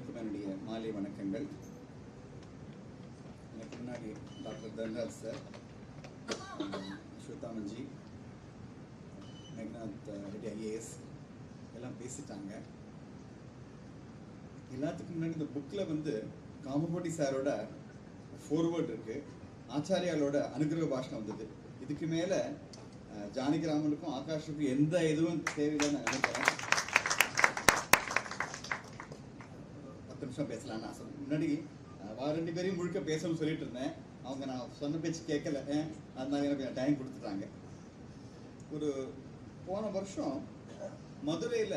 அனைவருக்கும் என்னுடைய மாலை வணக்கங்கள். எனக்கு முன்னாடி doctor Dhanraj sir, Swethamanji, Meghnath Reddy IAS எல்லாம் பேசிட்டாங்க. எல்லாத்துக்கும் முன்னாடி இந்த புக்கில் வந்து காமகோட்டி சாரோட ஃபோர்வேர்ட் இருக்கு, ஆச்சாரியாலோட அனுகிரக பாஷணம் வந்தது. இதுக்கு மேலே ஜானகிராமனுக்கும் ஆகாஷுக்கும் எந்த இதுவும் தேவையில்லைன்னு நான் நினைக்கிறேன். 10 நிமிஷம் பேசலான்னு ஆசை. முன்னாடி ரெண்டு பேரையும் முழுக்க பேசணும்னு சொல்லிட்டு இருந்தேன். அவங்க நான் சொன்ன பேச்சு கேட்கல, அதனால எனக்கு டைம் கொடுத்துட்டாங்க. ஒரு போன வருஷம் மதுரையில்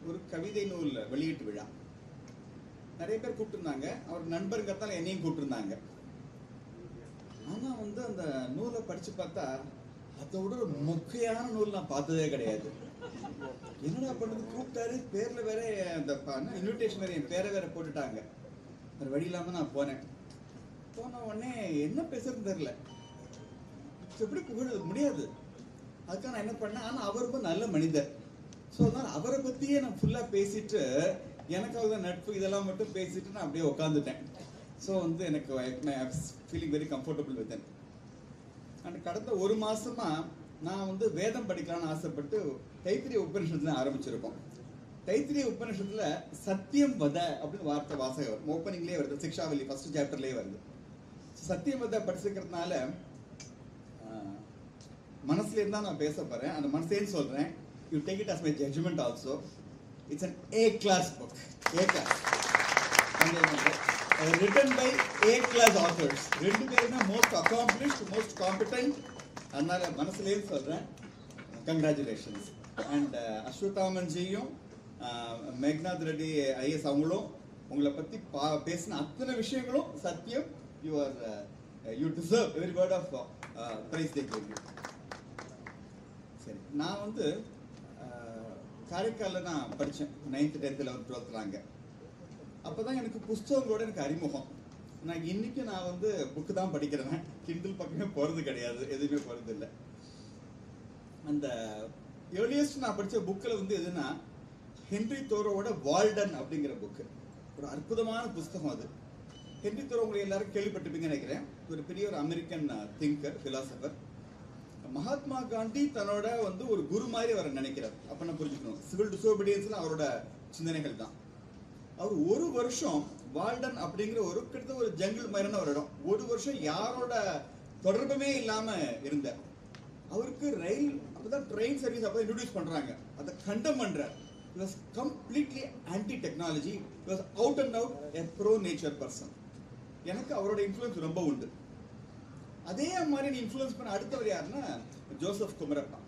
ஒரு கவிதை நூல் வெளியீட்டு விழா, நிறைய பேர் கூப்பிட்டுருந்தாங்க. அவர் நண்பர்களால் என்னையும் கூப்பிட்டுருந்தாங்க. ஆனால் வந்து அந்த நூலை படித்து பார்த்தா அதோட ஒரு மொக்கையான நூல் நான் பார்த்ததே கிடையாது. என்னடா பண்ணுறது, கூப்பிட்டாரு, பேரில் வேற அந்த இன்விடேஷன் வேற என் பேரை வேற போட்டுட்டாங்க. வேறு வழி இல்லாமல் நான் போன உடனே என்ன பேசுறதுன்னு தெரியல, எப்படி புகழ முடியாது. அதுக்காக நான் என்ன பண்ணேன், ஆனால் அவர் ரொம்ப நல்ல மனிதர். ஸோ அதனால் அவரை பற்றியே நான் ஃபுல்லாக பேசிட்டு, எனக்கு அவங்க நட்பு இதெல்லாம் மட்டும் பேசிட்டு நான் அப்படியே உட்காந்துட்டேன். ஸோ வந்து எனக்கு feeling very comfortable with it. And கடந்த ஒரு மாசமா நான் வந்து வேதம் படிக்கலாம்னு ஆசைப்பட்டு தைத்திரிய உபநிஷத்துல ஆரம்பிச்சிருக்கோம். தைத்திரிய உபநிஷத்துல சத்தியம் வத அப்படின்னு வார்த்தை வாசகம் வரும், ஓப்பனிங்லேயே வருது, சிக்ஷாவலி ஃபர்ஸ்ட் சாப்டர்லேயே வருது. சத்தியம் வத படிச்சிருக்கிறதுனால மனசுல இருந்தா நான் பேச போறேன். அந்த மனசேன்னு சொல்றேன், you take it as my judgement also. It's an A class book. A class written by A class authors. ரெண்டு பேருமே most accomplished, most competent. அதனால மனசுலேயும் சொல்றேன், கங்க்ராச்சுலேஷன்ஸ். அண்ட் அஸ்வத்தாமன்ஜியும் மேக்நாத் ரெட்டி ஐஎஸ் அவங்களும் உங்களை பற்றி பேசின அத்தனை விஷயங்களும் சத்தியம். You deserve every word of praise they give you. சரி, நான் வந்து காரைக்காலில் நான் படித்தேன் 9th 10th 11th 12th அங்கே. அப்போ தான் எனக்கு புஸ்தகங்களோட எனக்கு அறிமுகம். நான் இன்னைக்கு நான் வந்து புக்கு தான் படிக்கிறேன், கிண்டில் பக்கமே போகிறது கிடையாது, எதுவுமே போகிறது இல்லை. அந்த ஏர்லியஸ்ட் நான் படித்த புக்கில் வந்து எதுனா ஹென்ரி தோரோவோட வால்டன் அப்படிங்கிற புக்கு. ஒரு அற்புதமான புஸ்தகம் அது. ஹென்ரி தோரோ உங்களை எல்லாரும் கேள்விப்பட்டிருப்பீங்கன்னு நினைக்கிறேன். ஒரு பெரிய ஒரு American thinker, philosopher. Mahatma Gandhi தன்னோட வந்து ஒரு குரு மாதிரி அவரை நினைக்கிறார். அப்ப நான் புரிஞ்சுக்கணும், சிவில் டிசோபீடியன்ஸ்ல அவரோட சிந்தனைகள் தான். அவர் ஒரு வருஷம் வால்டன் அப்படிங்கிற ஒரு கிட்டத்தட்ட ஒரு ஜங்கிள் மாதிரியான ஒரு இடம், ஒரு வருஷம் யாரோட தொடர்புமே இல்லாம இருந்தார். அவருக்கு ரயில் அப்பதான் ட்ரெயின் சர்வீஸ் அப்பதான் இன்ட்ரோடியூஸ் பண்றாங்க, அதை கண்டம் பண்றார். He was completely anti-technology. He was out and out a pro-nature person. எனக்கு அவரோட இன்ஃப்ளூயன்ஸ் ரொம்ப உண்டு. அதே மாதிரி நீ இன்ஃப்ளூயன்ஸ் பண்ண அடுத்தவர் யாருன்னா ஜோசப் குமரப்பா.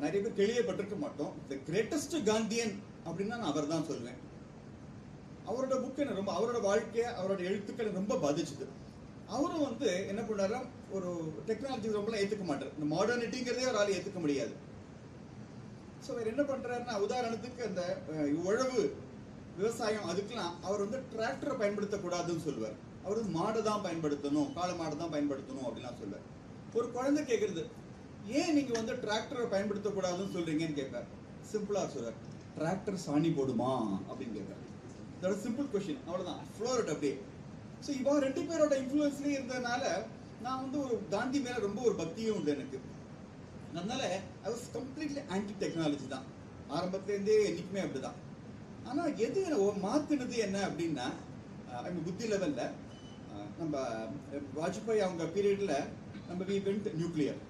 நிறைய பேர் கேள்விப்பட்டிருக்க மாட்டோம். தி கிரேட்டஸ்ட் காந்தியன் அப்படின்னா நான் அவர் தான் சொல்லுவேன். அவரோட புக் என்ன ரொம்ப, அவரோட வாழ்க்கையை அவரோட எழுத்துக்கள் ரொம்ப பாதிச்சுது. அவரும் வந்து என்ன பண்ணாரா, ஒரு டெக்னாலஜி ரொம்ப ஏற்றுக்க மாட்டார். இந்த மாடர்னிட்டிங்கிறதே ஒரு ஆள் ஏற்றுக்க முடியாது. ஸோ அவர் என்ன பண்றாருன்னா, உதாரணத்துக்கு அந்த உழவு விவசாயம் அதுக்கெல்லாம் அவர் வந்து டிராக்டரை பயன்படுத்தக்கூடாதுன்னு சொல்லுவார். அவர் வந்து மாடு தான் பயன்படுத்தணும், காளை மாடு தான் பயன்படுத்தணும் அப்படிலாம் சொல்லுவார். ஒரு குழந்தை கேட்கறது, ஏன் நீங்க வந்து டிராக்டரை பயன்படுத்தக்கூடாதுன்னு சொல்றீங்கன்னு கேட்பார். சிம்பிளா சொல்றார், டிராக்டர் சாணி போடுமா அப்படின்னு கேட்பார். இதோட சிம்பிள் கொஸ்டின், அவ்வளவுதான், ஃப்ளோர்ட் அப்படியே. ஸோ இவா ரெண்டு பேரோட இன்ஃப்ளூயன்ஸ்லேயே இருந்ததுனால நான் வந்து ஒரு காந்தி மேல ரொம்ப ஒரு பக்தியும் உண்டு எனக்கு. அதனால I was completely anti technology தான் ஆரம்பத்துலேருந்தே, என்னைக்குமே அப்படிதான். ஆனால் எது மாற்றினது என்ன அப்படின்னா, புத்தி லெவலில் நம்ம வாஜ்பாய் அவங்க பீரியடில் நம்ம வி வென்ட் நியூக்ளியர்.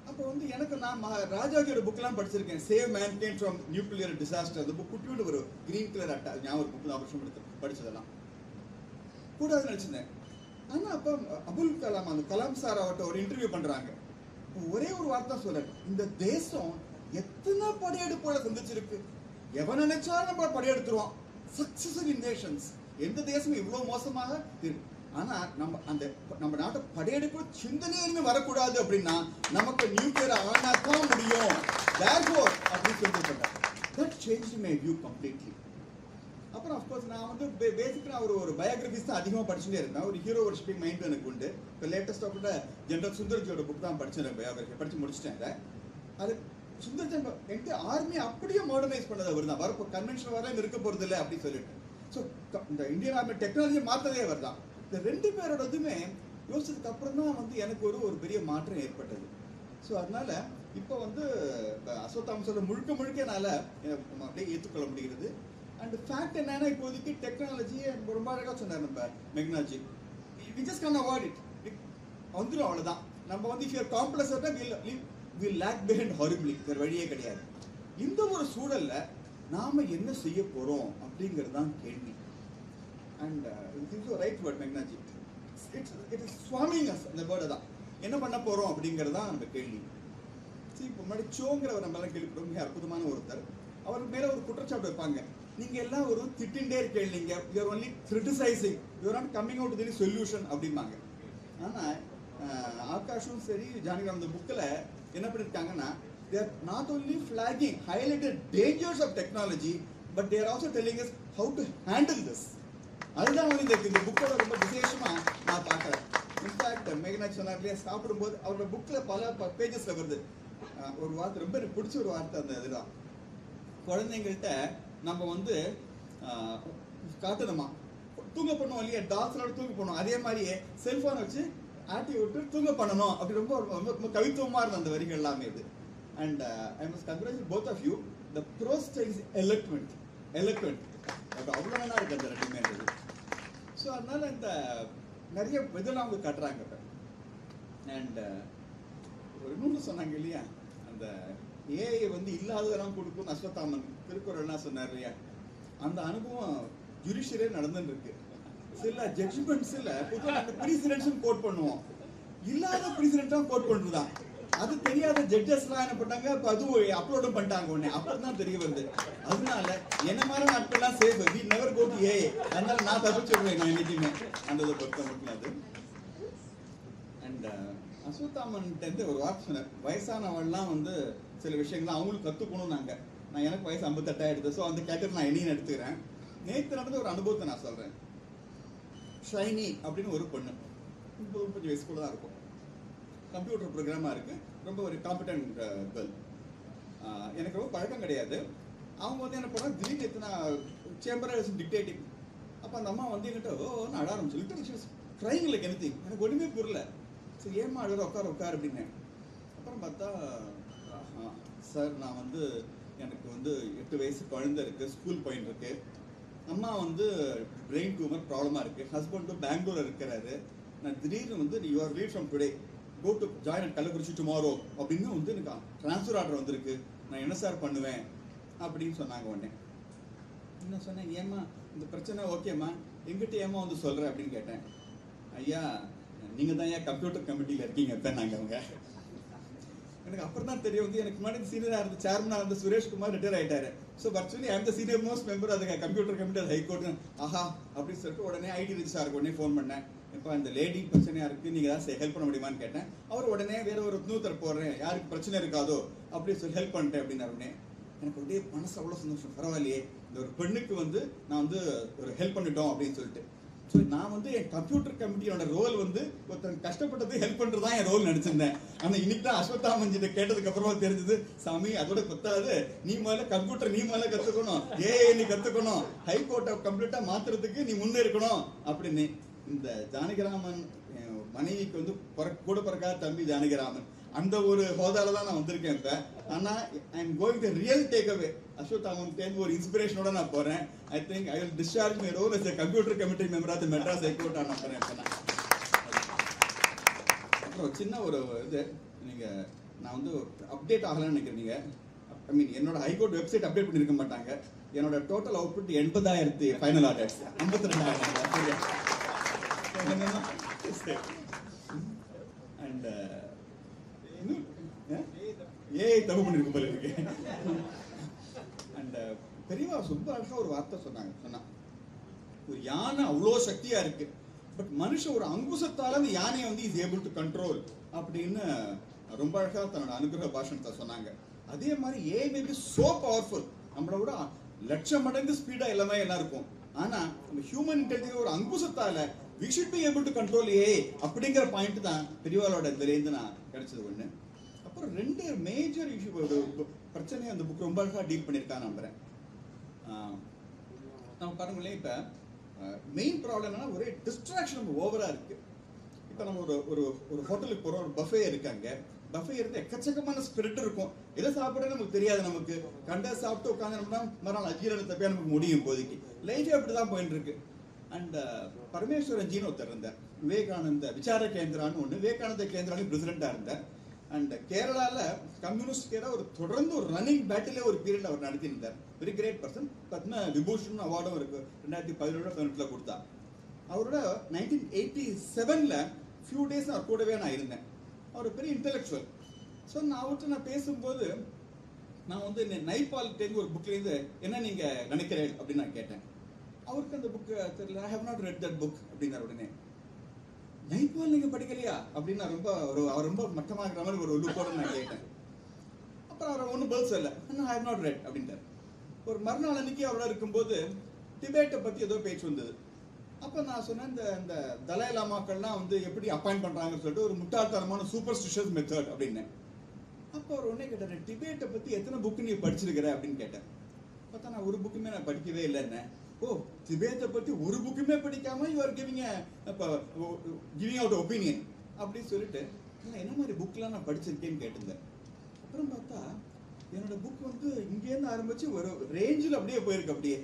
அப்போ வந்து எனக்கு நான் ராஜாஜியோட புக்கெலாம் படிச்சிருக்கேன், save mankind from nuclear disaster. அந்த புக் குட்டியோட ஒரு கிரீன் கலர் அட்டை, ஞாபகம் 30 வருஷம் எடுத்து படித்ததெல்லாம் கூடாதுன்னு நினச்சிருந்தேன். ஆனால் அப்போ அபுல் கலாம், அந்த கலாம் சார் அவர்கிட்ட ஒரு இன்டர்வியூ பண்ணுறாங்க. ஒரே ஒரு வார்த்தை சொல்றாரு, இந்த தேசம் எத்தனை படையெடுப்போட சந்திச்சிருக்கு, எவன் நினைச்சாலும் நம்ம படையெடுத்துருவோம். சக்சஸிவ் இன்வேஷன்ஸ், எந்த தேசமும் இவ்வளவு மோசமாக இருக்கு. ஆனா நம்ம நாட்டை படையெடுப்பு சிந்தனையுமே வரக்கூடாது அப்படின்னா நமக்கு நியூக்ளியர் ஆனா தான் முடியும். Therefore அப்படின்னு சொல்லிட்டு that changed my view completely. அப்புறம் அஃப்கோர்ஸ் நான் வந்து பேசிக்காக ஒரு பயோகிராஃபிஸ் தான் அதிகமாக படிச்சுட்டே இருந்தேன். ஒரு ஹீரோ வர்ஷிப்பிங் மைண்ட் எனக்கு உண்டு. இப்போ லேட்டஸ்ட்டாக கூட ஜென்ரல் சுந்தர்ஜியோட புக் தான் படித்தேன், பயோகிராஃபி படித்து முடிச்சிட்டேன். அது சுந்தர்ஜி என்கிட்ட ஆர்மி அப்படியே மாடர்னைஸ் பண்ணது அவர் தான். வரப்போ கன்வென்ஷன் வர இருக்க போகிறது இல்லை அப்படின்னு சொல்லிட்டு. ஸோ இந்த இந்தியன் ஆர்மி டெக்னாலஜி மாற்றதே அவர் தான். இந்த 2 பேரோடதுமே யோசிச்சதுக்கு அப்புறம் தான் வந்து எனக்கு ஒரு பெரிய மாற்றம் ஏற்பட்டது. ஸோ அதனால இப்போ வந்து அஸ்வத்தாமன் சொல்ல முழுக்க என்னால் அப்படியே ஏற்றுக்கொள்ள முடிகிறது. அண்ட் ஃபேக்ட் என்னன்னா இப்போதைக்கு டெக்னாலஜியை ரொம்ப அழகாக சொன்னார் நம்ம மெக்னாலஜி, we just can't avoid it, வந்துடும் அவ்வளோதான். நம்ம வந்து இஃப் யூர் காம்ப்ளெக்ஸாக வில் லேக் பிஹைண்ட் ஹாரிபிளி, வேறு வழியே கிடையாது. இந்த ஒரு சூழல்ல நாம என்ன செய்ய போறோம் அப்படிங்கிறது தான் கேள்வி. அண்ட் ரைட் வேர்ட் மெக்னாலஜி, இட் இஸ் ஸ்வாமிங் அஸ், அந்த வேர்டு தான். என்ன பண்ண போறோம் அப்படிங்கிறது தான் நம்ம கேள்வி. சரி, இப்போ முன்னாடி சோங்கிறவர் நம்ம எல்லாம் கேள்விப்படும், மிக அற்புதமான ஒருத்தர். அவருக்கு மேல ஒரு குற்றச்சாட்டு வைப்பாங்க, நீங்க எல்லாம் ஒரு திட்டின்டே இருக்கீங்க, you are only criticising, you are not coming out with any solution அப்படிம்பாங்க. ஆனா ஆகாஷும் சரி ஜானகிராம் அந்த புக்கில் என்ன பண்ணிருக்காங்கன்னா, they are not only flagging highlighted dangers of technology, but they are also telling us how to handle this. அதுதான் வந்து இந்த புக்கோட ரொம்ப விசேஷமா நான் பார்க்குறேன். இன்ஃபேக்ட் மேகநாத் சொன்னார் இல்லையா, சாப்பிடும்போது அவரோட புக்கில் பல பேஜஸ்ல வருது ஒரு வார்த்தை, ரொம்ப எனக்கு பிடிச்ச ஒரு வார்த்தை. அந்த இதுதான், குழந்தைங்கள்ட்ட நம்ம வந்து காட்டணுமா, தூங்க பண்ணுவோம் இல்லையா, டாக்ஸரோட தூங்க பண்ணுவோம், அதே மாதிரியே செல்போனை வச்சு ஆட்டி விட்டு தூங்க பண்ணணும். அப்படி ரொம்ப ரொம்ப கவித்துவமா இருந்த அந்த வரிகள் எல்லாமே இது. And I must congratulate both of you. The prose is eloquent. அது அவ்வளோ நல்லா இருக்கு அந்த ரெண்டுமே இருக்குது. ஸோ அதனால இந்த நிறைய இதெல்லாம் அவங்க காட்டுறாங்க. அண்ட் ஒரு இன்னொன்று சொன்னாங்க இல்லையா, அந்த ஏஐ வந்து இல்லாததெல்லாம் கொடுக்கும் அஸ்வத்தாமன் திருக்குறள்லாம் சொன்னார் இல்லையா, அந்த அனுபவம் ஜுடிஷியரே நடந்துட்டு இருக்கு. சில ஜட்ஜ்மெண்ட்ஸ்ல பொதுவாக ப்ரீசிடென்ட்ஸும் கோட் பண்ணுவோம், இல்லாத ப்ரீசிடென்ட்டும் கோட் பண்ணுறதுதான். அது தெரியாத ஜட்ஜஸ்லாம் என்ன பண்ணாங்க, இப்போ அதுவும் அப்லோடும் பண்ணிட்டாங்க உடனே, அப்புறம் தான் தெரிய வருது. அதனால என்ன மாதிரி நாட்கள்லாம் safe, we never go to AI. அதனால நான் தப்பிச்சுடுவேன் நான் என்னைக்குமே அந்த இதை பொறுத்த மட்டும் அது. அண்ட் அஸ்வத்தாமன்ட்டு ஒரு வார்த்தை சொன்னார், வயசானவள்லாம் வந்து சில விஷயங்கள்லாம் அவங்களுக்கு கற்றுக்கணும். நான் எனக்கு வயசு 58 ஆயிடுது. ஸோ அந்த கேட்டர் நான் என்னையும் எடுத்துக்கிறேன். நேற்று நடந்த ஒரு அனுபவத்தை நான் சொல்கிறேன். ஷைனி அப்படின்னு ஒரு பொண்ணு, 35 வயசுக்குள்ள தான் இருக்கும், கம்ப்யூட்டர் ப்ரோக்ராமாக இருக்குது, ரொம்ப ஒரு காம்படென்ட் கேர்ள். எனக்கு ரொம்ப பழக்கம் கிடையாது. அவங்க வந்து என்ன பண்ணால், திடீர்னு எத்தனை சேம்பர் டிக்டேட்டிங். அப்போ அந்த அம்மா வந்து என்கிட்ட ஓன்னு அழ ஆரம்பிச்சு, லிட்டரேச்சர் க்ரைங் லைக் எனிதிங். எனக்கு ஒன்றுமே புரியல. சரி ஏமா அழுகிற, உட்கார் அப்படின்னு. அப்புறம் பார்த்தா, சார் நான் வந்து எனக்கு வந்து 8 வயசு குழந்தை இருக்குது, ஸ்கூல் போயின்னு இருக்கு. அம்மா வந்து பிரெயின் டியூமர் ப்ராப்ளமாக இருக்குது, ஹஸ்பண்டும் பெங்களூர் இருக்கிறாரு. நான் திடீர்னு வந்து you are leave from today, go to join at Kallakurichi tomorrow அப்படின்னு வந்து எனக்கு ட்ரான்ஸ்ஃபர் ஆர்டர் வந்திருக்கு, நான் என்ன சார் பண்ணுவேன் அப்படின்னு சொன்னாங்க. உடனே என்ன சொன்னேன், ஏம்மா இந்த பிரச்சனை ஓகேம்மா, எங்கிட்ட ஏமா வந்து சொல்கிறேன் அப்படின்னு கேட்டேன். ஐயா நீங்கள் தான் ஏன் கம்ப்யூட்டர் கமிட்டியில் இருக்கீங்க இப்போ நாங்கள். அவங்க எனக்கு அப்புறம் தான் தெரியும் வந்து, எனக்கு முன்னாடி சீனியராக இருந்த சேர்மனாக இருந்த சுரேஷ்குமார் ரிட்டையர் ஆகிட்டாரு. So virtually I am the senior most member அதுக்கு கம்ப்யூட்டர் கமிட்டி அது ஹைகோர்ட். ஆஹா அப்படின்னு சொல்லிட்டு உடனே ஐடி ரிஜிஸ்டாருக்கு உடனே ஃபோன் பண்ணேன். இப்போ அந்த லேடி பிரச்சனையாக இருக்குது, நீங்கள் ஏதாவது ஹெல்ப் பண்ண முடியுமான்னு கேட்டேன். அவர் உடனே வேற ஒரு இன்னொருத்தர் போடுறேன், யாருக்கு பிரச்சனை இருக்காதோ அப்படின்னு சொல்லி ஹெல்ப் பண்ணிட்டேன் அப்படின்னா உடனே எனக்கு அப்படியே மனசு அவ்வளோ சந்தோஷம். பரவாயில்லையே, இந்த ஒரு பெண்ணுக்கு வந்து நான் வந்து ஒரு ஹெல்ப் பண்ணிட்டோம் அப்படின்னு சொல்லிட்டு. ஸோ நான் வந்து என் கம்ப்யூட்டர் கமிட்டியோட ரோல் வந்து ஒருத்தர் கஷ்டப்பட்டது ஹெல்ப் பண்ணுறது தான் என் ரோல் நினச்சிருந்தேன். ஆனால் இன்னைக்கு தான் அஸ்வத்தாமன்ஜிட்ட கேட்டதுக்கு அப்புறமா தெரிஞ்சது, சாமி அதோட பத்தாது, நீ முதல்ல கம்ப்யூட்டர் நீ முதல்ல கற்றுக்கணும், ஏஐ நீ கற்றுக்கணும், ஹைகோர்ட்டை கம்ப்ளீட்டாக மாற்றுறதுக்கு நீ முன்னே இருக்கணும் அப்படின்னு. இந்த ஜானகிராமன் மனைவிக்கு வந்து கூட பிறக்காத தம்பி ஜானகிராமன், அந்த ஒரு ஹோதால தான் நான் வந்திருக்கேன் இப்போ. ஆனால் I am going to real take away. Ashwathaman ஒரு இன்ஸ்பிரேஷனோட நான் போகிறேன். I think I will discharge my role as a computer committee member of the Madras High Court நான் போகிறேன் இப்போ. நான் அப்புறம் சின்ன ஒரு இது, நீங்கள் நான் வந்து அப்டேட் ஆகலான்னு நினைக்கிறீங்க. ஐ மீன் என்னோட ஹைகோர்ட் வெப்சைட் அப்டேட் பண்ணியிருக்க மாட்டாங்க. என்னோட total output 80,000 final orders, 52,000. And AI தப்பு பண்ணிருக்கு போல இருக்கு. அண்ட் பெரியவா ரொம்ப அழகா ஒரு வார்த்தை சொன்னா, ஒரு யானை அவ்வளோ சக்தியா இருக்கு, பட் மனுஷன் ஒரு அங்குசத்தால அந்த யானையை வந்து இஸ் ஏபிள் டு கண்ட்ரோல் அப்படின்னு ரொம்ப அழகா தன்னோட அனுகிரக பாஷணத்தை சொன்னாங்க. அதே மாதிரி AI may be so powerful, நம்மளை விட 1,00,000 மடங்கு ஸ்பீடா எல்லாமே எல்லாம் இருக்கும். ஆனா நம்ம ஹியூமன் இன்டெலிஜென்ஸ் ஒரு அங்குசத்தால we should be able to control AI அப்படிங்கிற பாயிண்ட் தான் பெரியவாளோட இதுலேருந்து நான் கிடைச்சது ஒன்று. அப்புறம் 2 மேஜர் இஷ்யூ பிரச்சனையை அந்த புக் ரொம்ப அழகாக டீல் பண்ணியிருக்கான்னு நம்புறேன். நம்ம பாருங்களேன், இப்போ மெயின் ப்ராப்ளம் என்னன்னா ஒரே டிஸ்ட்ராக்ஷன் நம்ம ஓவரா இருக்கு. இப்போ நம்ம ஒரு ஒரு ஹோட்டலுக்கு போறோம், ஒரு பஃபே இருக்காங்க. பஃபே இருந்து எக்கச்சக்கமான ஸ்பிரிட் இருக்கும். எதை சாப்பிட்றது நமக்கு தெரியாது. நமக்கு கண்ட சாப்பிட்டு உட்காந்துட்டோம்னா மறுநாள் அஜீரண தப்பையா நமக்கு முடியும். இப்போதைக்கு லைஃபே அப்படிதான் போயிட்டு இருக்கு. அண்ட் பரமேஸ்வரன்ஜின்னு ஒருத்தர் இருந்தார், விவேகானந்த விசார கேந்திரான்னு ஒன்று, விவேகானந்த கேந்திரான்னு பிரசிடென்டா இருந்தார். அண்ட் கேரளால கம்யூனிஸ்ட் கேரா ஒரு தொடர்ந்து ஒரு ரன்னிங் பேட்டிலே ஒரு பீரியட் அவர் நடத்தியிருந்தார். Very great person. Padma Vibhushan அவார்டும் இருக்கு, 2017 கொடுத்தா. அவரோட 1987 ஃபியூ டேஸ் அவர் கூடவே நான் இருந்தேன். அவர் பெரிய இன்டெலெக்சுவல். ஸோ நான் அவர்கிட்ட பேசும்போது நான் வந்து நைபால் டென் ஒரு புக்லேருந்து என்ன நீங்க நினைக்கிறேன் அப்படின்னு நான் கேட்டேன். அவருக்கு அந்த புக் தெரியல. I have not read that book அப்படின்னாரு. உடனே நைபால் நீங்க படிக்கலையா அப்படின்னு அவர் ரொம்ப மட்டமாகிற மாதிரி ஒரு லுக்கோட நான் கேட்டேன். அப்புறம் அவர் ஒன்றும் பதில் சொல்லல. ஐ ஹவ் நாட் ரெட் அப்படின்ட்டார். ஒரு மறுநாள் அன்னைக்கு அவரோட இருக்கும்போது டிபேட்டை பத்தி ஏதோ பேச்சு வந்தது. அப்போ நான் சொன்னேன், இந்த தலை லாமாக்கள்லாம் வந்து எப்படி அப்பாயிண்ட் பண்றாங்கன்னு சொல்லிட்டு ஒரு முட்டாள்தனமான சூப்பர்ஸ்டிஷியஸ் மெத்தட் அப்படின்னு. அப்போ அவர் உடனே கேட்டார், டிபேட்டை பத்தி எத்தனை புக்கு நீ படிச்சிருக்கிற அப்படின்னு கேட்டேன். பார்த்தா நான் ஒரு புக்குமே நான் படிக்கவே இல்லை. என்ன, ஓ, டிபேட்டை பத்தி ஒரு புக்குமே படிக்காம you are giving out opinion அப்படின்னு சொல்லிட்டு என்ன மாதிரி புக்லாம் நான் படிச்சிருக்கேன்னு கேட்டிருந்தேன். அப்புறம் பார்த்தா என்னோட புக் வந்து இங்கேருந்து ஆரம்பிச்சு ஒரு ரேஞ்சில் அப்படியே போயிருக்கு. அப்படியே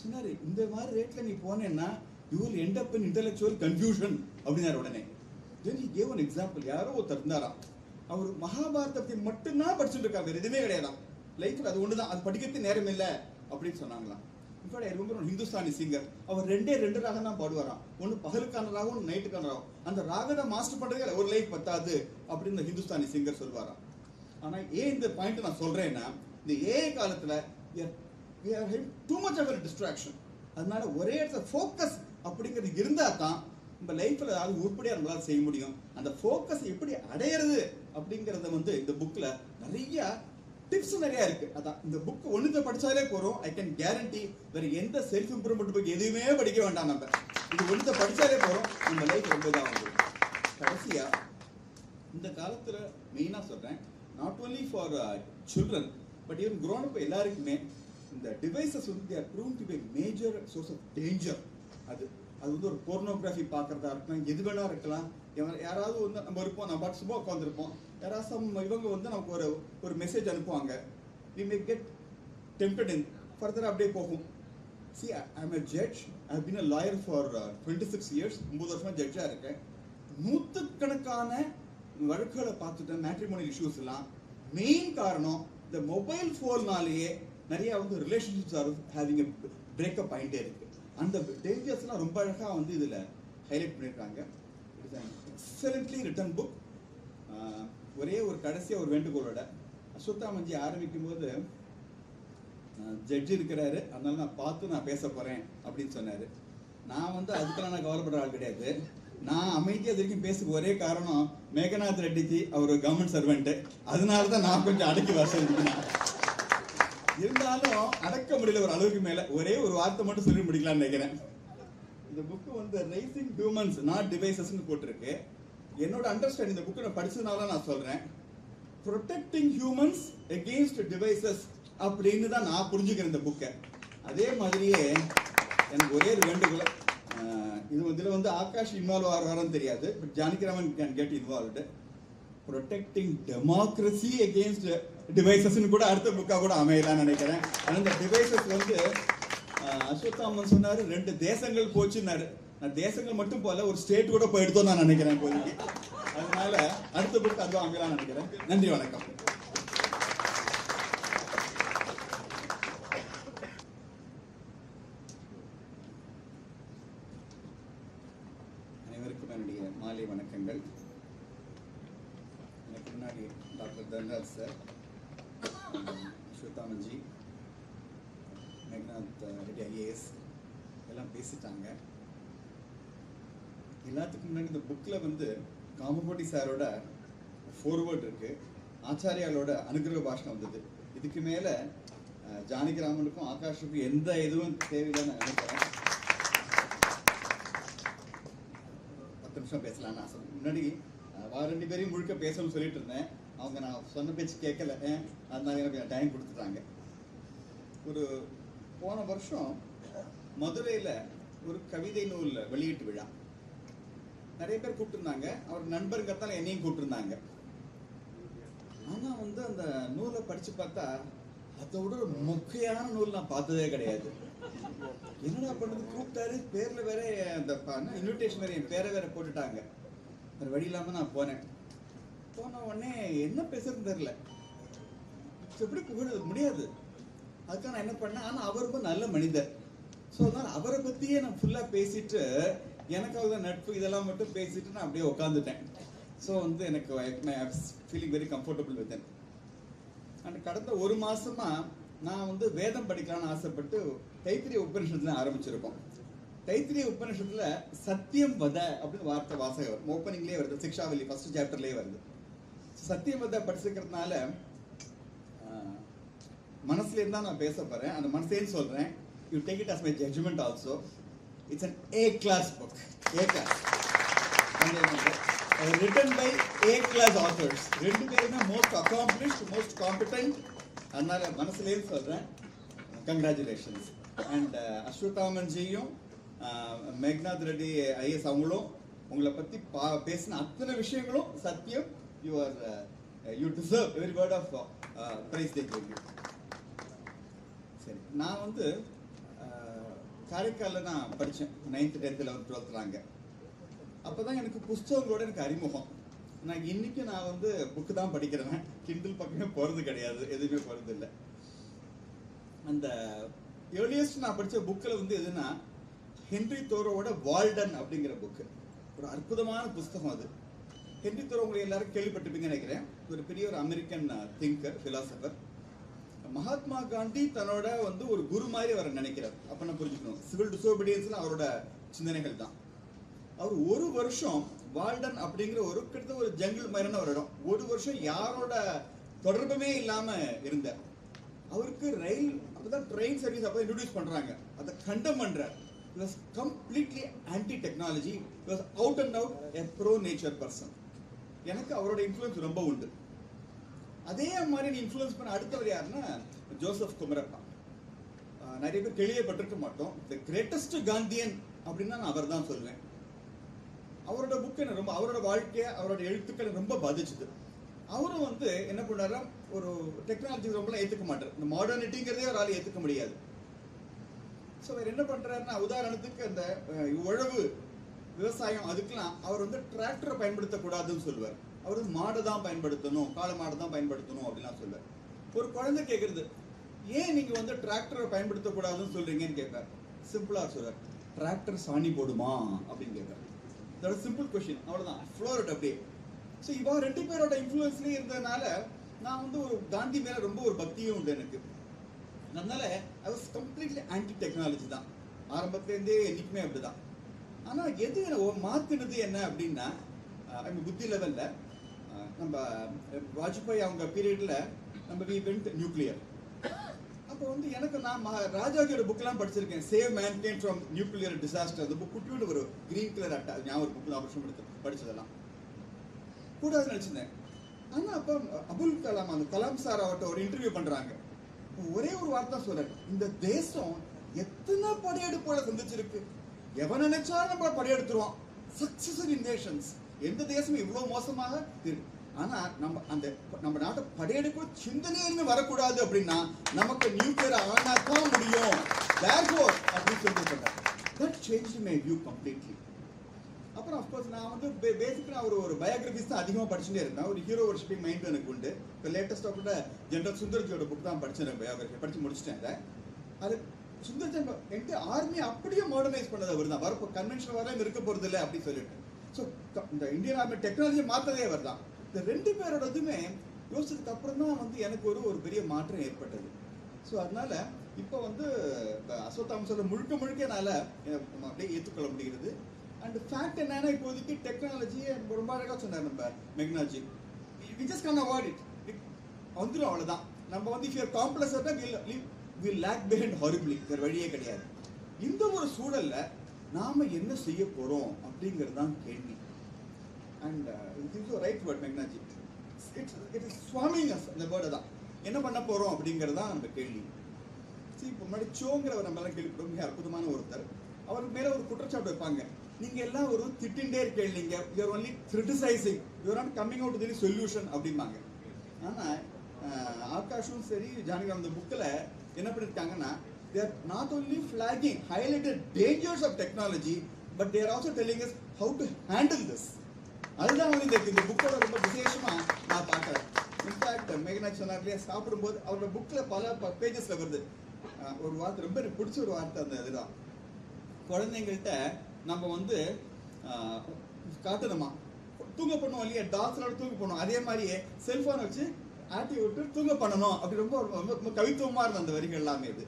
சொன்னாரு, இந்த மாதிரி ரேட்ல நீ போனேன்னா you will end up in intellectual confusion அப்படின்னாரு. உடனே then he gave an example. யாரோ ஒருத்தர் இருந்தாராம், அவர் மகாபாரதத்தை மட்டும்தான் படிச்சுட்டு இருக்காரு, வேற எதுவுமே கிடையாதான் லைஃப்ல. அது ஒண்ணுதான், அது படிக்கிறது நேரம் இல்லை அப்படின்னு சொன்னாங்களாம். இப்போ ரொம்ப ஹிந்துஸ்தானி சிங்கர், அவர் ரெண்டு ராகம் தான் பாடுவாராம். ஒன்று பகலுக்கான ராகம், ஒன்று நைட்டுக்கான ராகம். அந்த ராகத்தை மாஸ்டர் பண்றதுக்கு ஒரு லைஃப் பத்தாது அப்படின்னு ஹிந்துஸ்தானி சிங்கர் சொல்வாராம். ஆனா ஏன் இந்த பாயிண்ட் நான் சொல்றேன்னா, இந்த ஏஐ காலத்துல we are having too much of a distraction. அதனால ஒரே இடத்துல ஃபோக்கஸ் அப்படிங்கிறது இருந்தா தான் நம்ம லைஃப்ல அது உருப்படியா நம்மளால செய்ய முடியும். அந்த ஃபோக்கஸ் எப்படி அடையிறது அப்படிங்கறத வந்து இந்த புக்ல நிறைய டிப்ஸ் நிறைய இருக்கு. அதான் இந்த புக் ஒண்ணுத்தை படிச்சாலே போறோம். ஐ கேன் கேரண்டி வேற எந்த செல்ஃப் இம்ப்ரூவ்மெண்ட் புக் எதுவுமே படிக்க வேண்டாம். நம்ம இது ஒண்ணுத்தை படிச்சாலே போறோம், நம்ம லைஃப் ரொம்ப தான் வந்து. கடைசியா இந்த காலத்துல மெயினா சொல்றேன், not only for children but even grown up எல்லாருக்குமே இந்த டிவைசஸ் வந்து they are proven to be a major source of danger. அது வந்து ஒரு போர்னோகிராஃபி பார்க்கறதா இருக்கலாம், எது வேணா இருக்கலாம். யாராவது வந்து நம்ம இருப்போம், நம்ம பாட்டு சும்மா உட்காந்துருப்போம், யாராவது இவங்க வந்து நமக்கு ஒரு மெசேஜ் அனுப்புவாங்க. we may get tempted in further அப்படியே போகும். see I am a judge, I have been a lawyer for 26 years. 9 வருஷமா ஜட்ஜா இருக்கேன். நூற்றுக்கணக்கான வழக்குகளை பார்த்துட்டேன். மேட்ரிமோனியல் இஷ்யூஸ் எல்லாம் மெயின் காரணம் இந்த மொபைல் போன்னாலேயே நிறைய வந்து ரிலேஷன்ஷிப்ஸ் ஆர் ஹேவிங் பிரேக்கப் ஆகிட்டே இருக்கு. அந்த டேஞ்சர்ஸ்லாம் ரொம்ப அழகாக வந்து இதில் ஹைலைட் பண்ணியிருக்காங்க. It's an excellently written book. ஒரே ஒரு கடைசியாக ஒரு வேண்டுகோளோட, அஸ்வத்தாமன்ஜி ஆரம்பிக்கும் போது ஜட்ஜி இருக்கிறாரு, அதனால நான் பேச போகிறேன் அப்படின்னு சொன்னார். நான் வந்து அதுக்கெல்லாம் நான் கவலைப்படுற ஆள் கிடையாது. நான் அமைதியாக இது வரைக்கும் பேசுக்கு ஒரே காரணம், மேகநாத் ரெட்டிஜி அவர் கவர்மெண்ட் சர்வெண்ட், அதனால தான் நான் கொஞ்சம் அடக்கி வசதிக்கிறேன். இருந்தாலும் அடக்க முடியல ஒரு அளவுக்கு மேல. ஒரே ஒரு வார்த்தை மட்டும் சொல்லி முடிக்கலாம்னு நினைக்கிறேன். இந்த புக்கு வந்து ரைசிங் ஹியூமன்ஸ் நாட் டிவைசஸ்னு போட்டிருக்கு. என்னோட அண்டர்ஸ்டாண்டிங் இந்த புக்கை நான் படிச்சதுனால நான் சொல்றேன், ப்ரொடெக்டிங் ஹியூமன்ஸ் அகெயின்ஸ்ட் டிவைசஸ் அப்படின்னு தான் நான் புரிஞ்சுக்கிறேன் இந்த புக்கை. அதே மாதிரியே எனக்கு ஒரே ஒரு வேண்டுகோள், இதுல வந்து ஆகாஷ் இன்வால்வ் ஆகிறான்னு தெரியாது, but Janakiraman can get involved. Protecting democracy against டிவைசஸ்னு கூட அடுத்த புக்கா கூட அமையலாம்னு நினைக்கிறேன். ஆனால் இந்த டிவைசஸ் வந்து அஸ்வத்தாமன் சொன்னாரு 2 தேசங்கள் போச்சுன்னாரு. நான் தேசங்கள் மட்டும் போல ஒரு ஸ்டேட் கூட போயிடுதோன்னு நான் நினைக்கிறேன் இப்போதைக்கு. அதனால அடுத்த புக் அதுவும் அமையலாம்னு நினைக்கிறேன். நன்றி, வணக்கம். அனைவருக்கும் என்னுடைய மாலை வணக்கங்கள். எனக்கு முன்னாடி doctor Dhanraj sir, Aswathamanji, Meghanath Reddy IAS எல்லாம் பேசிட்டாங்க. எல்லாத்துக்கும் முன்னாடி இந்த புக்கில் வந்து காமகோட்டி சாரோட ஃபோர்வேர்ட் இருக்கு, ஆச்சாரியாலோட அனுகிரக பாஷணம் வந்தது. இதுக்கு மேலே ஜானகிராமனுக்கும் ஆகாஷுக்கும் எந்த இதுவும் தேவையில்லைன்னு நான் நினைக்கிறேன். 10 நிமிஷம் பேசலான்னு ஆசை. முன்னாடி 2 பேரையும் முழுக்க பேசணும்னு சொல்லிட்டு இருந்தேன். அவங்க நான் சொன்ன பேச்சு கேட்கல, அதனால எனக்கு டைம் கொடுத்துட்டாங்க. ஒரு போன வருஷம் மதுரையில் ஒரு கவிதை நூல் வெளியீட்டு விழா. நிறைய பேர் கூப்பிட்டுருந்தாங்க. அவர் நண்பருங்கத்தால் என்னையும் கூப்பிட்டுருந்தாங்க. ஆனால் வந்து அந்த நூலை படித்து பார்த்தா அதை விட ஒரு மொக்கையான நூல் நான் பார்த்ததே கிடையாது. என்னடா பண்ணது, கூப்பிட்டாரு, பேரில் வேற அந்த இன்விடேஷன் வேற என் பேரை வேற போட்டுட்டாங்க. வேறு வழி இல்லாமல் நான் போன உடனே என்ன பேசுறதுன்னு தெரியல. எப்படி புகழ முடியாது. அதுக்காக நான் என்ன பண்ணேன், ஆனால் அவர் ரொம்ப நல்ல மனிதர். ஸோ அதனால் அவரை பற்றியே நான் ஃபுல்லாக பேசிட்டு எனக்கு அவர் நட்பு இதெல்லாம் மட்டும் பேசிட்டு நான் அப்படியே உட்காந்துட்டேன். ஸோ வந்து எனக்கு feeling very comfortable with. And கடந்த ஒரு மாசமா நான் வந்து வேதம் படிக்கலாம்னு ஆசைப்பட்டு தைத்திரிய உபநிஷத்துல ஆரம்பிச்சிருக்கோம். தைத்திரிய உபநிஷத்துல சத்தியம் வத அப்படின்னு வார்த்தை வாசகம் ஓப்பனிங்லேயே வருது, சிக்ஷாவலி ஃபர்ஸ்ட் சாப்டர்லேயே வருது. சத்தியம் வத படிச்சிருக்கிறதுனால மனசுல இருந்தா நான் பேச போறேன். அந்த மனசேன்னு சொல்றேன். You take it as my judgement also. It's an A class book. A class. Written by A class authors. ரெண்டு பேருமே மோஸ்ட் அக்காம்ப்ளிஷ்ட், மோஸ்ட் காம்பிடென்ட். அதனால மனசுலேயே சொல்றேன், கங்க்ராச்சுலேஷன்ஸ். அண்ட் அஸ்வத்தாமன் ஜியும் மேக்நாத் ரெட்டி ஐஎஸ் அவங்களும் உங்களை பத்தி பேசின அத்தனை விஷயங்களும் சத்தியம். You deserve every word of praise they give you. சரி, நான் வந்து காரைக்காலில் நான் படித்தேன் 9th 10th 11th 12th. அப்போ தான் எனக்கு புஸ்தகங்களோட எனக்கு அறிமுகம். நான் இன்னைக்கு நான் வந்து புக்கு தான் படிக்கிறேன். கிண்டில் பக்கமே போகிறது கிடையாது, எதுவுமே போகிறது இல்லை. அந்த ஏர்லியஸ்ட் நான் படித்த புக்கில் வந்து எதுனா ஹென்ரி தோரோவோட வால்டன் அப்படிங்கிற புக்கு. ஒரு அற்புதமான புஸ்தகம் அது. ஹென்ரி தோரோ உங்களை எல்லாரும் கேள்விப்பட்டிருப்பீங்கன்னு நினைக்கிறேன். ஒரு பெரிய ஒரு American thinker, philosopher. Mahatma Gandhi தன்னோட வந்து ஒரு குரு மாதிரி அவரை நினைக்கிறார். அப்ப நான் புரிஞ்சுக்கணும், சிவில் டிசோபீடியன்ஸ்ல அவரோட சிந்தனைகள் தான். அவர் ஒரு வருஷம் வால்டன் அப்படிங்கிற ஒரு கிட்டத்தட்ட ஒரு ஜங்கிள் மாதிரியான ஒரு இடம், ஒரு வருஷம் யாரோட தொடர்புமே இல்லாம இருந்தார். அவருக்கு ரயில் அப்பதான் ட்ரெயின் சர்வீஸ் அப்போ இன்ட்ரோடியூஸ் பண்றாங்க. அதை கண்டம் பண்றார். He was completely anti-technology. He was out and out a pro-nature person. எனக்கு அவரோட இன்ஃப்ளூயன்ஸ் ரொம்ப உண்டு. அதே மாதிரி இன்ஃப்ளூயன்ஸ் பண்ண அடுத்தவர் யாருன்னா ஜோசப் குமரப்பா. நிறைய பேர் கேள்விப்பட்டிருக்க மாட்டோம். தி கிரேட்டஸ்ட் காந்தியன் அப்படின்னா நான் அவர் தான் சொல்லுவேன். அவரோட புக் என்ன ரொம்ப, அவரோட வாழ்க்கையை அவரோட எழுத்துக்களை ரொம்ப பாதிச்சுது. அவரும் வந்து என்ன பண்ணாரா, ஒரு டெக்னாலஜி ரொம்ப ஏற்றுக்க மாட்டார். இந்த மாடர்னிட்டிங்கிறதே ஒரு ஆள் ஏற்றுக்க முடியாது. ஸோ அவர் என்ன பண்றாருன்னா, உதாரணத்துக்கு அந்த உழவு விவசாயம் அதுக்கெல்லாம் அவர் வந்து டிராக்டரை பயன்படுத்தக்கூடாதுன்னு சொல்லுவார். அவர் வந்து மாடை தான் பயன்படுத்தணும், காளை மாடை தான் பயன்படுத்தணும் அப்படின்லாம் சொல்லுவார். ஒரு குழந்தை கேட்கறது, ஏன் நீங்க வந்து டிராக்டரை பயன்படுத்தக்கூடாதுன்னு சொல்றீங்கன்னு கேட்பார். சிம்பிளா சொல்றார், டிராக்டர் சாணி போடுமா அப்படின்னு கேட்பார். இதோட சிம்பிள் கொஸ்டின், அவ்வளவுதான். ஃப்ளோர்ட் அப்படியே. ஸோ இவா ரெண்டு பேரோட இன்ஃப்ளூயன்ஸ்லேயே இருந்ததுனால நான் வந்து ஒரு காந்தி மேல ரொம்ப ஒரு பக்தியும் உண்டு எனக்கு. அதனால I was completely anti technology தான் ஆரம்பத்துலேருந்தே, என்னைக்குமே அப்படிதான். ஆனால் எது மாற்றினது என்ன அப்படின்னா, புத்தி லெவலில் நம்ம வாஜ்பாய் அவங்க பீரியடில் நம்ம வி வென்ட் நியூக்ளியர். அப்போ வந்து எனக்கு நான் ராஜாஜியோட புக்கெல்லாம் படிச்சிருக்கேன். Save mankind from nuclear disaster. அந்த புக் குட்டியோட ஒரு கிரீன் கலர் அட்டை, ஞாபகம் ஒரு புக்கு 4 வருஷம் எடுத்து படிச்சதெல்லாம் கூடாதுன்னு நினச்சிருந்தேன். ஆனால் அப்போ அபுல் கலாம், அந்த கலாம் சார் அவர்கிட்ட ஒரு இன்டர்வியூ பண்ணுறாங்க. ஒரே ஒரு வார்த்தை சொல்றாரு, இந்த தேசம் எத்தனை படையெடுப்போட சந்திச்சிருக்கு, எவன் நினைச்சாலும் நம்ம படையெடுத்துருவோம். சக்சஸிவ் இன்வேஷன்ஸ், எந்த தேசமும் இவ்வளவு மோசமாக இருக்கு. ஆனா நம்ம நாட்டை படையெடுக்க சிந்தனையுமே வரக்கூடாது அப்படின்னா நமக்கு நியூக்ளியர் ஆனாதான் முடியும். Therefore அப்படின்னு சொல்லிட்டு that changed my view completely. அப்புறம் அஃப்கோர்ஸ் நான் வந்து பேசிக்கலா ஒரு பயோகிராஃபிஸ் தான் அதிகமாக படிச்சுட்டே இருக்கேன். ஒரு ஹீரோ வர்ஷிப்பிங் மைண்ட் எனக்கு உண்டு. இப்போ லேட்டஸ்டாக கூட ஜெனரல் சுந்தர்ஜியோட புக் தான் படிச்சேன், பயோகிராஃபி படிச்சு முடிச்சிட்டேன். அது சுந்தர்ஜி எங்க ஆர்மி அப்படியே மாடர்னைஸ் பண்ணது அவர் தான். வரப்போ கன்வென்ஷன் வரையும் இருக்க போறது இல்லை அப்படின்னு சொல்லிட்டு. ஸோ இந்த இந்தியன் ஆர்மி டெக்னாலஜி மாற்றதே அவர் தான். இந்த ரெண்டு பேரோடதுமே யோசிச்சதுக்கு அப்புறம் தான் வந்து எனக்கு ஒரு பெரிய மாற்றம் ஏற்பட்டது. ஸோ அதனால இப்போ வந்து அஸ்வத்தாமன் முழுக்க என்னால் அப்படியே ஏற்றுக்கொள்ள முடிகிறது. அண்ட் ஃபேக்ட் என்னன்னா, இப்போதைக்கு டெக்னாலஜி ரொம்ப அழகாக சொன்னார் நம்ம Meghnaji, we just can't avoid it, வந்துடும் அவ்வளோதான். நம்ம வந்து இஃப் யூர் காம்ப்ளெக்ஸாக வில் லேக் பிஹைண்ட் ஹாரிபிளி, வேறு வழியே கிடையாது. இந்த ஒரு சூழல்ல நாம என்ன செய்ய போறோம் அப்படிங்கிறது தான் கேள்வி. And it's right word Meghnaji, it is swarming us, அந்த வேர்டு தான். என்ன பண்ண போறோம் அப்படிங்கிறது தான் நம்ம கேள்வி. இப்போ முன்னாடி சோங்கிறவர் நம்மளாம் கேள்விப்படும், மிக அற்புதமான ஒருத்தர். அவருக்கு மேலே ஒரு குற்றச்சாட்டு வைப்பாங்க, நீங்கள் எல்லாம் ஒரு திட்டின்ண்டே இருக்கீங்க, you're only criticising, you're not coming out the solution அப்படிம்பாங்க. ஆனால் ஆகாஷும் சரி ஜானகிராம் அந்த புக்கில் என்ன பண்ணியிருக்காங்கன்னா, they are not only flagging, highlighted dangers of technology, but they are also telling us how to handle this. அதுதான் வந்து இந்த புக்கோட ரொம்ப விசேஷமா நான் பார்க்குறேன். இன்ஃபேக்ட் மேகநாத் சொன்னார் இல்லையா, சாப்பிடும்போது அவரோட புக்கில் பல பேஜஸில் வருது ஒரு வார்த்தை, ரொம்ப எனக்கு பிடிச்ச ஒரு வார்த்தை. அந்த இதுதான், குழந்தைங்கள்ட்ட நம்ம வந்து காட்டணுமா, தூங்க பண்ணுவோம் இல்லையா, டாக்டரோட தூங்க பண்ணுவோம், அதே மாதிரியே செல்ஃபோனை வச்சு ஆட்டி விட்டு தூங்க பண்ணணும். அப்படி ரொம்ப ரொம்ப கவித்துவமாக இருந்த அந்த வரிகள் எல்லாமே இது.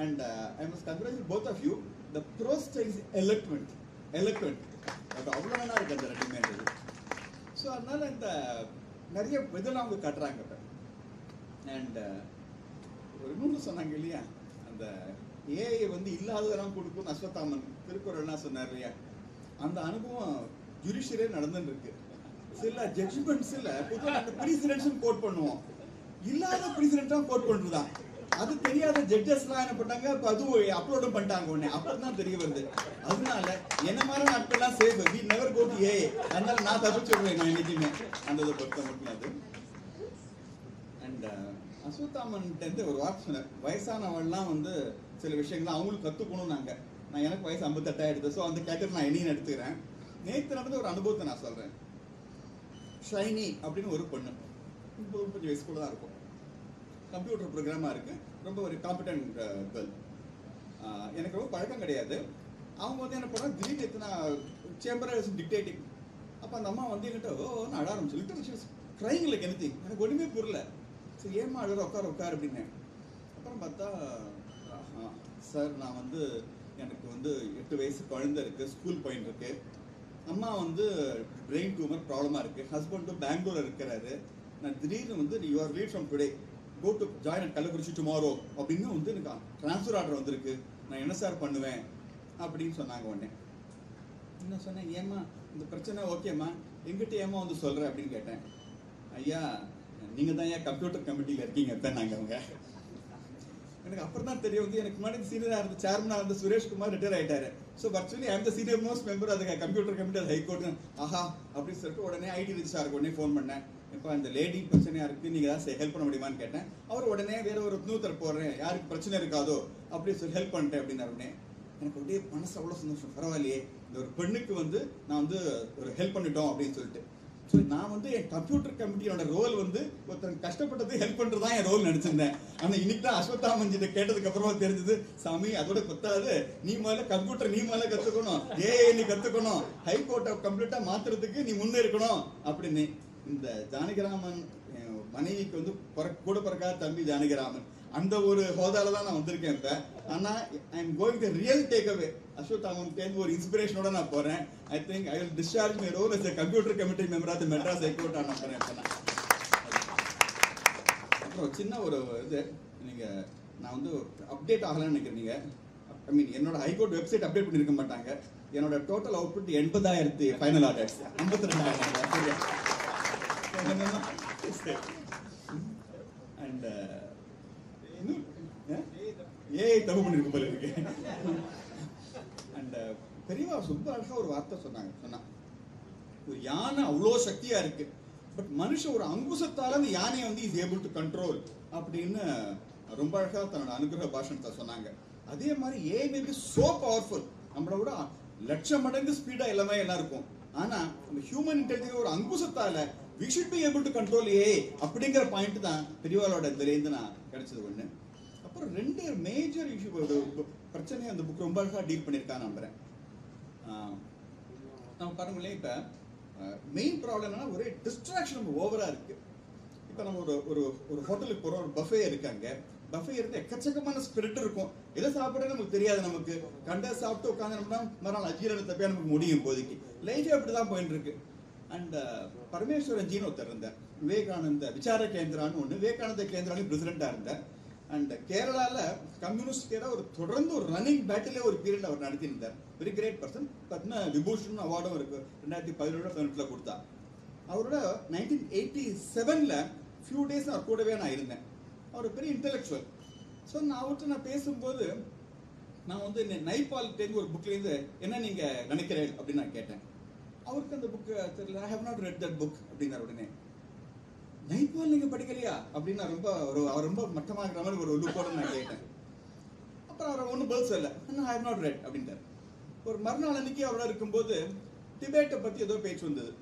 And I must congratulate both of you. The prose is elegant அது அவ்வளோ நல்லா இருக்கு அந்த ரெண்டுமே இது. ஸோ அதனால இந்த நிறைய இதெல்லாம் அவங்க காட்டுறாங்க. இப்போ அண்ட் ஒரு இன்னொன்று சொன்னாங்க இல்லையா, அந்த ஏஐ வந்து இல்லாததெல்லாம் கொடுக்கும் அஸ்வத்தாமன் திருக்குறள்லாம் சொன்னார் இல்லையா, அந்த அனுபவம் ஜுடிஷியரே நடந்துன்னு இருக்கு. சில ஜட்ஜ்மெண்ட்ஸில் பொதுவாக அந்த ப்ரீசிடென்ட்ஸ் கோட் பண்ணுவோம், இல்லாத ப்ரீசிடென்ட்டாக கோட் பண்ணுறதுதான். அது தெரியாத ஜட்ஜஸ்லாம் என்ன பண்ணாங்க, இப்போ அதுவும் அப்லோடும் பண்ணிட்டாங்க உடனே, அப்புறம் தான் தெரிய வருது. அதனால என்ன மாதிரி நாட்கள்லாம் safe, we never go to AI. அதனால நான் தப்பிச்சுடுவேன் நான் என்னைக்குமே அந்த இதை பொறுத்த மட்டும் அது. அண்ட் அஸ்வத்தாமன்ட்டு ஒரு வார்த்தை சொன்னேன், வயசானவள்லாம் வந்து சில விஷயங்கள்லாம் அவங்களுக்கு கற்றுக்கணும். நான் எனக்கு வயசு 58 ஆயிடுது. ஸோ அந்த கேட்டகரி நான் என்னையும் எடுத்துக்கிறேன். நேற்று நடந்த ஒரு அனுபவத்தை நான் சொல்கிறேன். ஷைனி அப்படின்னு ஒரு பொண்ணு, 35 வயசுக்குள்ள தான் இருக்கும், கம்ப்யூட்டர் ப்ரோக்ராமாக இருக்குது, ரொம்ப ஒரு காம்படென்ட் கேர்ள். எனக்கு ரொம்ப பழக்கம் கிடையாது. அவங்க வந்து என்ன பண்ணால், திடீர்னு நான் சேம்பர் டிக்டேட்டிங். அப்போ அந்த அம்மா வந்து என்கிட்ட ஓன்னு அழ ஆரம்பிச்சு, க்ரைங் லைக் எனிதிங். எனக்கு ஒன்றுமே புரியல. சரி ஏமா அழற, உட்கார் அப்படின்னு. அப்புறம் பார்த்தா, சார் நான் வந்து எனக்கு வந்து 8 வயசு குழந்தை இருக்குது, ஸ்கூல் போயின்னு இருக்கு. அம்மா வந்து பிரெயின் டியூமர் ப்ராப்ளமாக இருக்குது, ஹஸ்பண்டும் பெங்களூரில் இருக்கிறாரு. நான் திடீர்னு வந்து you are leave from today, go to join at Kallakurichi tomorrow அப்படின்னு வந்து எனக்கு ட்ரான்ஸ்ஃபர் ஆர்டர் வந்திருக்கு, நான் என்ன சார் பண்ணுவேன் அப்படின்னு சொன்னாங்க. உடனே என்ன சொன்னேன், ஏம்மா இந்த பிரச்சனை ஓகேம்மா, எங்கிட்ட ஏமா வந்து சொல்கிறேன் அப்படின்னு கேட்டேன். ஐயா நீங்கள் தான் ஏன் கம்ப்யூட்டர் கமிட்டியில் இருக்கீங்க தான் நாங்கள். அவங்க எனக்கு அப்புறம் தான் தெரியும் வந்து, எனக்கு முன்னாடி சீனியராக இருந்த சேர்மனாக இருந்த சுரேஷ்குமார் ரிட்டையர் ஆகிட்டாரு. So virtually I am the senior most member அது கம்ப்யூட்டர் கமிட்டி, அது ஹைகோர்ட். ஆஹா அப்படின்னு சொல்லிட்டு உடனே ஐடி ரிஜிஸ்டாருக்கு உடனே ஃபோன் பண்ணேன். இப்போ அந்த லேடி பிரச்சனையாக இருக்குது, நீங்கள் ஏதாவது ஹெல்ப் பண்ண முடியுமான்னு கேட்டேன். அவர் உடனே வேற ஒரு நூத்தர் போடுறேன், யாருக்கு பிரச்சனை இருக்காதோ அப்படின்னு சொல்லி ஹெல்ப் பண்ணிட்டேன் அப்படின்னு. உடனே எனக்கு அப்படியே மனசு அவ்வளோ சந்தோஷம், பரவாயில்லையே இந்த ஒரு பெண்ணுக்கு வந்து நான் வந்து ஒரு ஹெல்ப் பண்ணிட்டோம் அப்படின்னு சொல்லிட்டு. ஸோ நான் வந்து என் கம்ப்யூட்டர் கமிட்டியோட ரோல் வந்து ஒருத்தர் கஷ்டப்பட்டது ஹெல்ப் பண்ணுறது தான் என் ரோல் நினச்சிருந்தேன். ஆனால் இன்னைக்கு தான் அஸ்வத்தாமன்ஜிட்ட கேட்டதுக்கு அப்புறமா தெரிஞ்சது, சாமி அதோட கொத்தாது, நீ முதல்ல கம்ப்யூட்டர் நீ முதல்ல கற்றுக்கணும், ஏஐ நீ கற்றுக்கணும், ஹைகோர்ட்டை கம்ப்ளீட்டாக மாற்றுறதுக்கு நீ முன்னே இருக்கணும் அப்படின்னு. இந்த ஜானகிராமன் மனைவிக்கு வந்து கூட பிறக்காத தம்பி ஜானகிராமன், அந்த ஒரு ஹோதால தான் நான் வந்திருக்கேன் இப்போ. ஆனால் I am going to real take away. Ashwathaman ஒரு இன்ஸ்பிரேஷனோட நான் போகிறேன். I think I will discharge my role as a computer committee member of the Madras High Court நான் போகிறேன் இப்போ. அப்புறம் சின்ன ஒரு இது, நீங்கள் நான் வந்து அப்டேட் ஆகலான்னு நினைக்கிறீங்க. ஐ மீன் என்னோட ஹைகோர்ட் வெப்சைட் அப்டேட் பண்ணியிருக்க மாட்டாங்க. என்னோட total output 80,000 final orders, 52,000. And AI தப்பு பண்ணிருக்கு போல இருக்கு. அண்ட் பெரியவா ரொம்ப அழகா ஒரு வார்த்தை சொன்னா, ஒரு யானை அவ்வளோ சக்தியா இருக்கு, பட் மனுஷன் ஒரு அங்குசத்தால அந்த யானையை வந்து இஸ் ஏபிள் டு கண்ட்ரோல் அப்படின்னு ரொம்ப அழகா தன்னோட அனுகிரக பாஷணத்தை சொன்னாங்க. அதே மாதிரி AI may be so powerful, நம்மளை விட 1,00,000 மடங்கு ஸ்பீடா எல்லாமே எல்லாம் இருக்கும். ஆனா நம்ம ஹியூமன் இன்டெலிஜென்ஸ் ஒரு அங்குசத்தால we should be able to control AI அப்படிங்கிற பாயிண்ட் தான் பெரியவாளோட இதுலேருந்து நான் கிடைச்சது ஒன்று. அப்புறம் 2 மேஜர் இஷ்யூ பிரச்சனையை அந்த புக் ரொம்ப அழகாக டீல் பண்ணியிருக்கான்னு நம்புறேன். நம்ம பாருங்களேன், இப்போ மெயின் ப்ராப்ளம் என்னன்னா ஒரே டிஸ்ட்ராக்ஷன் நம்ம ஓவராக இருக்கு. இப்போ நம்ம ஒரு ஒரு ஹோட்டலுக்கு போகிறோம், ஒரு பஃபே இருக்காங்க. பஃபே இருந்து எக்கச்சக்கமான ஸ்பிரிட் இருக்கும், எதை சாப்பிட்றது நமக்கு தெரியாது. நமக்கு கண்ட சாப்பிட்டு உட்காந்துனோம்னா மறுநாள் அஜீரண தப்பியா நமக்கு முடியும். இப்போதைக்கு லைஃபே அப்படி தான் போயிட்டு இருக்கு. அண்ட் பரமேஸ்வரன்ஜின்னு ஒருத்தர் இருந்தார், விவேகானந்த விசார கேந்திரான்னு ஒன்று, விவேகானந்த கேந்திரான்னு பிரசிடென்ட்டாக இருந்தார். அண்ட் கேரளாவில் கம்யூனிஸ்ட் ஒரு தொடர்ந்து ஒரு ரன்னிங் பேட்டிலே ஒரு பீரியட் அவர் நடத்தியிருந்தார். Very great person. பார்த்தீங்கன்னா விபூஷன் அவார்டும் இருக்கு, 2017 கொடுத்தா. அவரோட 1987 ஃபியூ டேஸ் அவர் கூடவே நான் இருந்தேன். அவர் பெரிய இன்டெலெக்சுவல். ஸோ நான் அவர்கிட்ட நான் பேசும்போது நான் வந்து நைபால் டேங்கு ஒரு புக்லேருந்து என்ன நீங்க நினைக்கிறேன் அப்படின்னு நான் கேட்டேன். அவருக்கு அந்த புக்கு தெரியல. I have not read that book அப்படின்னாரு. உடனே நைபால் நீங்க படிக்கலையா அப்படின்னு நான் ரொம்ப அவர் ரொம்ப மட்டமாகிற மாதிரி ஒரு லுக்கோட நான் கேட்டேன். அப்புறம் அவர் ஒன்றும் பதில் சொல்லல. ஐ ஹவ் நாட் ரெட் அப்படின்ட்டார். ஒரு மறுநாள் அன்னைக்கு அவரோட இருக்கும்போது டிபேட்டை பத்தி ஏதோ பேச்சு வந்தது.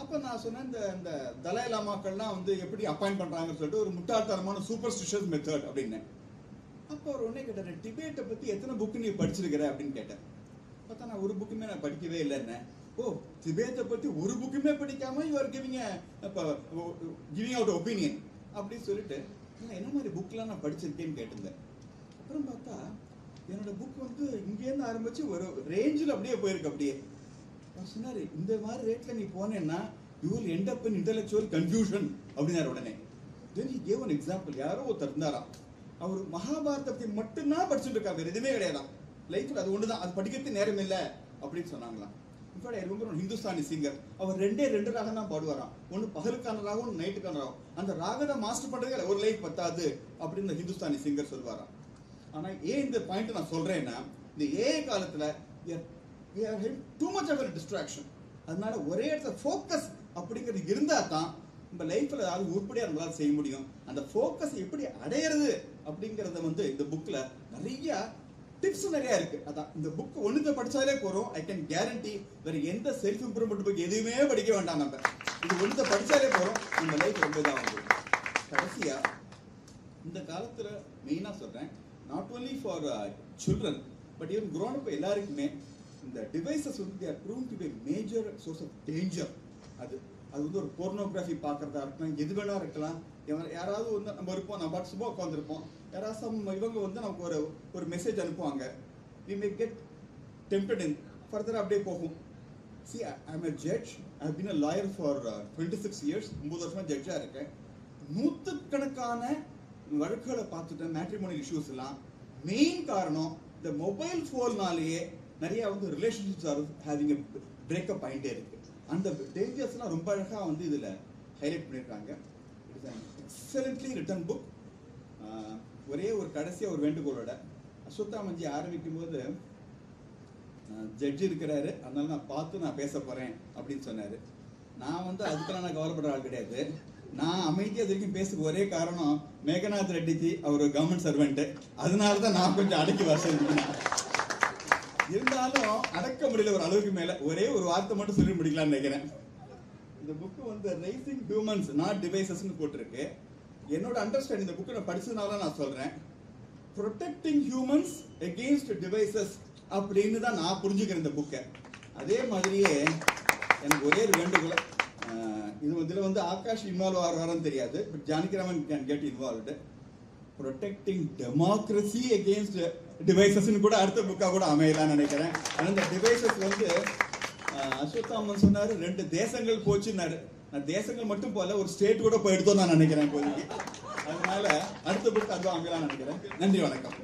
அப்ப நான் சொன்னேன், இந்த தலை லாமாக்கள்லாம் வந்து எப்படி அப்பாயிண்ட் பண்றாங்கன்னு சொல்லிட்டு ஒரு முட்டாள்தனமான சூப்பர்ஸ்டிஷியஸ் மெத்தட் அப்படின்னு. அப்போ அவர் உடனே கேட்டார், டிபேட்டை பத்தி எத்தனை புக்கு நீ படிச்சிருக்கிற அப்படின்னு கேட்டேன். பார்த்தா நான் ஒரு புக்குமே நான் படிக்கவே இல்லை. என்ன ஓ டிபேட்டை பத்தி ஒரு புக்குமே படிக்காம you are giving out opinion அப்படின்னு சொல்லிட்டு என்ன மாதிரி புக்லாம் நான் படிச்சிருக்கேன்னு கேட்டிருந்தேன். அப்புறம் பார்த்தா என்னோட புக் வந்து இங்கேருந்து ஆரம்பிச்சு ஒரு ரேஞ்சில் அப்படியே போயிருக்கு. அப்படியே சொன்னாரு, இந்த மாதிரி ரேட்ல நீ போனேன்னா you will end up in intellectual confusion அப்படின்னாரு. உடனே then he gave an example. யாரோ ஒருத்தர் இருந்தாராம், அவர் மகாபாரதத்தை மட்டும்தான் படிச்சுட்டு இருக்காரு, வேற எதுவுமே கிடையாதான் லைஃப்ல. அது ஒண்ணுதான், அது படிக்கிறது நேரம் இல்லை அப்படின்னு சொன்னாங்களாம். In fact I remember Hindustani singer, அவர் ரெண்டு ராகம் தான் பாடுவாராம். ஒன்னு பகலுக்கான ராகம், ஒன்று நைட்டுக்கான ராகம். அந்த ராகத்தை மாஸ்டர் பண்றதுக்கு ஒரு லைஃப் பத்தாது அப்படின்னு ஹிந்துஸ்தானி சிங்கர் சொல்வாராம். ஆனா ஏன் இந்த பாயிண்ட் நான் சொல்றேன்னா, இந்த ஏஐ காலத்துல we are having too much of a distraction. அதனால ஒரே இடத்துல ஃபோக்கஸ் அப்படிங்கிறது இருந்தா தான் நம்ம லைஃப்ல அது உருப்படியா நம்மளால செய்ய முடியும். அந்த ஃபோக்கஸ் எப்படி அடையிறது அப்படிங்கறத வந்து இந்த புக்ல நிறைய டிப்ஸ் நிறைய இருக்கு. அதான் இந்த புக் ஒண்ணுத்த படிச்சாலே போறோம். ஐ கேன் கேரண்டி வேற எந்த செல்ஃப் இம்ப்ரூவ்மெண்ட் புக் எதுவுமே படிக்க வேண்டாம். நம்ம இது ஒண்ணுத்த படிச்சாலே போறோம், நம்ம லைஃப் ரொம்ப தான் வந்து. கடைசியா இந்த காலத்துல மெயினா சொல்றேன், not only for children but even grown up எல்லாருக்குமே இந்த டிவைசஸ் வந்து they are proven to be a major source of danger. அது வந்து ஒரு போர்னோகிராஃபி பார்க்கறதா இருக்கலாம், எது வேணா இருக்கலாம். யாராவது வந்து நம்ம இருப்போம், நம்ம பாட்டு சும்மா உட்காந்துருப்போம், யாராவது இவங்க வந்து நமக்கு ஒரு மெசேஜ் அனுப்புவாங்க. we may get tempted in further அப்படியே போகும். see I am a judge, I have been a lawyer for 26 years. 9 வருஷமா ஜட்ஜா இருக்கேன். நூற்றுக்கணக்கான வழக்குகளை பார்த்துட்டேன். மேட்ரிமோனியல் இஷ்யூஸ் எல்லாம் மெயின் காரணம் இந்த மொபைல் போன்னாலேயே நிறைய வந்து relationships are having a breakup ஆகிட்டே இருக்கு. அந்த டேஞ்சர்ஸ்லாம் ரொம்ப அழகா வந்து இதுல ஹைலைட் பண்ணியிருக்காங்க. It's an excellently written book. ஒரே ஒரு கடைசியா ஒரு வேண்டுகோளோட, அஸ்வத்தாமன்ஜி ஆரம்பிக்கும் போது ஜட்ஜி இருக்கிறாரு, அதனால நான் பார்த்து நான் பேச போறேன் அப்படின்னு சொன்னாரு. நான் வந்து அதுக்கெல்லாம் நான் கவலைப்படுற ஆள் கிடையாது. நான் அமைதியா வரைக்கும் பேசுக்கு ஒரே காரணம், மேகநாத் ரெட்டிஜி அவர் கவர்மெண்ட் சர்வெண்ட், அதனாலதான் நான் கொஞ்சம் அடக்கி வசதிக்கிறேன். இருந்தாலும் அடக்க முடியல ஒரு அளவுக்கு மேல. ஒரே ஒரு வார்த்தை மட்டும் சொல்லி முடிக்கலாம்னு நினைக்கிறேன். இந்த புக் வந்து ரைசிங் ஹியூமன்ஸ் நாட் டிவைசஸ்னு போட்டிருக்கு. என்னோட அண்டர்ஸ்டாண்டிங் இந்த புக்கை நான் படிச்சதுனால நான் சொல்றேன், ப்ரொடெக்டிங் ஹியூமன்ஸ் அகெயின்ஸ்ட் டிவைசஸ் அப்படின்னு தான் நான் புரிஞ்சுக்கிறேன் இந்த புக்கை. அதே மாதிரியே எனக்கு ஒரே ஒரு வேண்டுகோள், இதுல வந்து ஆகாஷ் இன்வால்வ் ஆகிறான்னு தெரியாது, but Janakiraman can get involved. Protecting democracy against டிவைசஸ்ன்னு கூட அடுத்த புக்கா கூட அமையலாம்னு நினைக்கிறேன். ஆனா இந்த டிவைசஸ் வந்து அஸ்வத்தாமன் சொன்னாரு 2 தேசங்கள் போச்சுன்னாரு. நான் தேசங்கள் மட்டும் போல ஒரு ஸ்டேட் கூட போயிடுதோம் நான் நினைக்கிறேன் இப்போதைக்கு. அதனால அடுத்த புக் அதுவும் அமையலாம்னு நினைக்கிறேன். நன்றி, வணக்கம்.